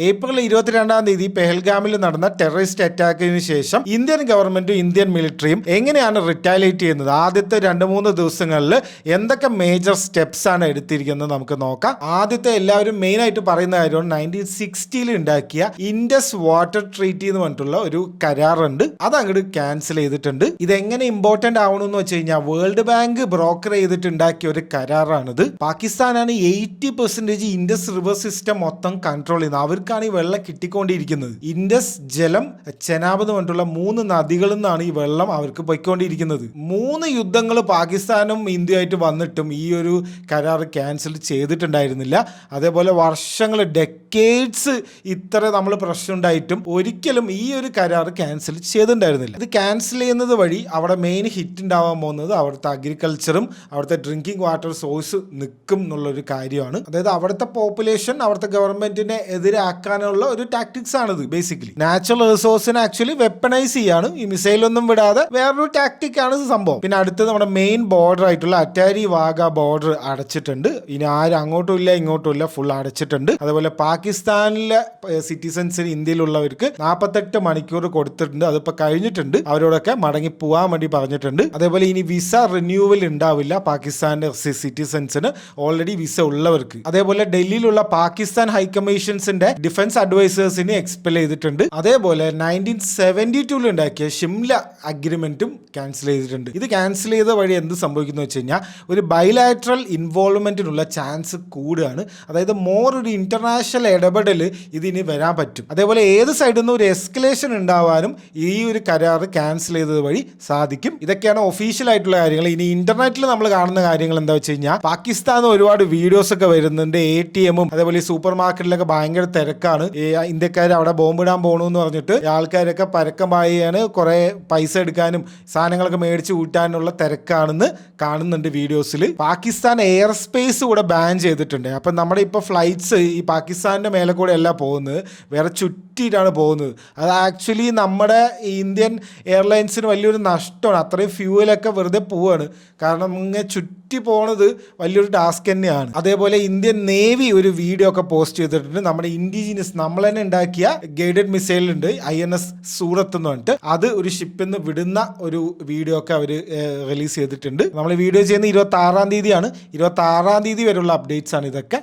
April 22-ാം തീയതി പെഹൽഗാമിൽ നടന്ന terrorist അറ്റാക്കിന് ശേഷം ഇന്ത്യൻ ഗവൺമെന്റും ഇന്ത്യൻ മിലിറ്ററിയും എങ്ങനെയാണ് റിറ്റാലിയേറ്റ് ചെയ്യുന്നത്, ആദ്യത്തെ 2-3 ദിവസങ്ങളിൽ എന്തൊക്കെ മേജർ സ്റ്റെപ്സ് ആണ് എടുത്തിരിക്കുന്നത് നമുക്ക് നോക്കാം. ആദ്യത്തെ എല്ലാവരും മെയിൻ ആയിട്ട് പറയുന്ന കാര്യമാണ് 1960 ഉണ്ടാക്കിയ ഇൻഡസ് വാട്ടർ ട്രീറ്റി എന്ന് പറഞ്ഞിട്ടുള്ള ഒരു കരാറുണ്ട്. അത് അങ്ങോട്ട് ക്യാൻസൽ ചെയ്തിട്ടുണ്ട്. ഇതെങ്ങനെ ഇമ്പോർട്ടന്റ് ആവണമെന്ന് വെച്ച് കഴിഞ്ഞാൽ വേൾഡ് ബാങ്ക് ബ്രോക്കർ ചെയ്തിട്ട് ഉണ്ടാക്കിയ ഒരു കരാറാണിത്. പാകിസ്ഥാനാണ് 80% ഇൻഡസ് റിവർ സിസ്റ്റം മൊത്തം കൺട്രോൾ ചെയ്യുന്നത്. അവർക്കാണ് ഈ വെള്ളം കിട്ടിക്കൊണ്ടിരിക്കുന്നത്. ഇൻഡസ് ജലം, ചെനാബ് എന്ന് പറഞ്ഞിട്ടുള്ള 3 നദികളിൽ നിന്നാണ് ഈ വെള്ളം അവർക്ക് പോയിക്കൊണ്ടിരിക്കുന്നത്. 3 യുദ്ധങ്ങൾ പാകിസ്ഥാനും ഇന്ത്യയായിട്ട് വന്നിട്ടും ഈ ഒരു കരാർ ക്യാൻസൽ ചെയ്തിട്ടുണ്ടായിരുന്നില്ല. അതേപോലെ വർഷങ്ങൾ, ഡെക്കേഡ്സ് ഇത്ര നമ്മൾ പ്രശ്നം ഉണ്ടായിട്ടും ഒരിക്കലും ഈ ഒരു കരാർ ക്യാൻസൽ ചെയ്തിട്ടുണ്ടായിരുന്നില്ല. ഇത് ക്യാൻസൽ ചെയ്യുന്നത് വഴി അവിടെ മെയിൻ ഹിറ്റ് ഉണ്ടാവാൻ പോകുന്നത് അവിടുത്തെ അഗ്രികൾച്ചറും അവിടുത്തെ ഡ്രിങ്കിങ് വാട്ടർ സോഴ്സ് നിൽക്കും എന്നുള്ളൊരു കാര്യമാണ്. അതായത് അവിടുത്തെ പോപ്പുലേഷൻ അവിടുത്തെ ഗവൺമെന്റിനെ എതിരാക്കാനുള്ള ഒരു ടാക്ടിക്സ് ആണിത്. ബേസിക്കലി നാച്ചുറൽ റിസോഴ്സിനെ ആക്ച്വലി വെപ്പണൈസ് ചെയ്യാണ്. ഈ മിസൈലൊന്നും വിടാതെ വേറൊരു ടാക്ടിക് ആണ് സംഭവം. പിന്നെ അടുത്തത് നമ്മുടെ മെയിൻ ബോർഡർ ആയിട്ടുള്ള അറ്റാരി വാഗ ബോർഡർ അടച്ചിട്ടുണ്ട്. ഇനി ആരും അങ്ങോട്ടും ഇല്ല ഇങ്ങോട്ടും ഇല്ല, ഫുൾ അടച്ചിട്ടുണ്ട്. അതുപോലെ പാകിസ്ഥാനിലെ സിറ്റിസൺസിന് ഇന്ത്യയിലുള്ളവർക്ക് 48 മണിക്കൂർ കൊടുത്തിട്ടുണ്ട്. അതിപ്പോൾ കഴിഞ്ഞിട്ടുണ്ട്. അവരോടൊക്കെ മടങ്ങി പോകാൻ വേണ്ടി പറഞ്ഞിട്ടുണ്ട്. അതേപോലെ ഇനി വിസ റിന്യൂവൽ ഉണ്ടാവില്ല പാകിസ്ഥാന്റെ സിറ്റിസൺസിന്, ഓൾറെഡി വിസ ഉള്ളവർക്ക്. അതേപോലെ ഡൽഹിയിലുള്ള പാകിസ്ഥാൻ ഹൈക്കമ്മീഷൻസിന്റെ ഡിഫൻസ് അഡ്വൈസേഴ്സിനെ എക്സ്പെൽ ചെയ്തിട്ടുണ്ട്. അതേപോലെ 1972 ഉണ്ടാക്കിയ ഷിംല അഗ്രിമെന്റും ക്യാൻസൽ ചെയ്തിട്ടുണ്ട്. ഇത് ക്യാൻസൽ ചെയ്ത വഴി എന്ത് സംഭവിക്കുന്നു വെച്ച് കഴിഞ്ഞാൽ ഒരു ബൈലാറ്ററൽ ഇൻവോൾവ്മെന്റിനുള്ള ചാൻസ് കൂടുകയാണ്. അതായത് മോർ ഒരു ഇന്റർനാഷണൽ ഇടപെടൽ ഇതിനി വരാൻ പറ്റും. അതേപോലെ ഏത് സൈഡിൽ നിന്ന് ഒരു എസ്കലേഷൻ ഉണ്ടാവാനും ഈ ഒരു കരാർ ക്യാൻസൽ ചെയ്തത് വഴി സാധിക്കും. ഇതൊക്കെയാണ് ഒഫീഷ്യൽ ആയിട്ടുള്ള കാര്യങ്ങൾ. ഇനി ഇന്റർനെറ്റിൽ നമ്മൾ കാണുന്ന കാര്യങ്ങൾ എന്താ വെച്ച് കഴിഞ്ഞാൽ പാകിസ്ഥാനിൽ ഒരുപാട് വീഡിയോസ് ഒക്കെ വരുന്നുണ്ട്. ATM അതേപോലെ സൂപ്പർ മാർക്കറ്റിലൊക്കെ ഭയങ്കര തിരക്കാണ്. ഇന്ത്യക്കാർ അവിടെ ബോംബിടാൻ പോകണമെന്ന് പറഞ്ഞിട്ട് ആൾക്കാരൊക്കെ പരക്കം പായാണ്, കുറെ പൈസ എടുക്കാനും സാധനങ്ങളൊക്കെ മേടിച്ച് കൂട്ടാനുള്ള തിരക്കാണെന്ന് കാണുന്നുണ്ട് വീഡിയോസിൽ. പാകിസ്ഥാൻ എയർ സ്പേസ് കൂടെ ബാൻ ചെയ്തിട്ടുണ്ട്. അപ്പം നമ്മുടെ ഇപ്പോൾ ഫ്ലൈറ്റ്സ് ഈ പാകിസ്ഥാന്റെ മേലെ കൂടെ അല്ല പോകുന്നത്, വേറെ ചുറ്റിയിട്ടാണ് പോകുന്നത്. അത് ആക്ച്വലി നമ്മുടെ ഇന്ത്യൻ എയർലൈൻസിന് വലിയൊരു നഷ്ടമാണ്. അത്രയും ഫ്യൂവലൊക്കെ വെറുതെ പോവാണ്. കാരണം ഇങ്ങനെ ചുറ്റി പോണത് വലിയൊരു ടാസ്ക് തന്നെയാണ്. അതേപോലെ ഇന്ത്യൻ നേവി ഒരു വീഡിയോ ഒക്കെ പോസ്റ്റ് ചെയ്തിട്ടുണ്ട്. നമ്മുടെ ഇൻഡിജിനിയസ് നമ്മൾ തന്നെ ഉണ്ടാക്കിയ ഗൈഡഡ് മിസൈൽ ഉണ്ട്, INS സൂറത്ത് എന്ന് പറഞ്ഞിട്ട്. അത് ഒരു ഷിപ്പിൽ നിന്ന് വിടുന്ന ഒരു വീഡിയോ ഒക്കെ അവർ റിലീസ് ചെയ്തിട്ടുണ്ട്. നമ്മൾ വീഡിയോ ചെയ്യുന്ന 26-ാം തീയതിയാണ്. 26-ാം തീയതി വരെയുള്ള അപ്ഡേറ്റ്സ് ആണ് ഇതൊക്കെ.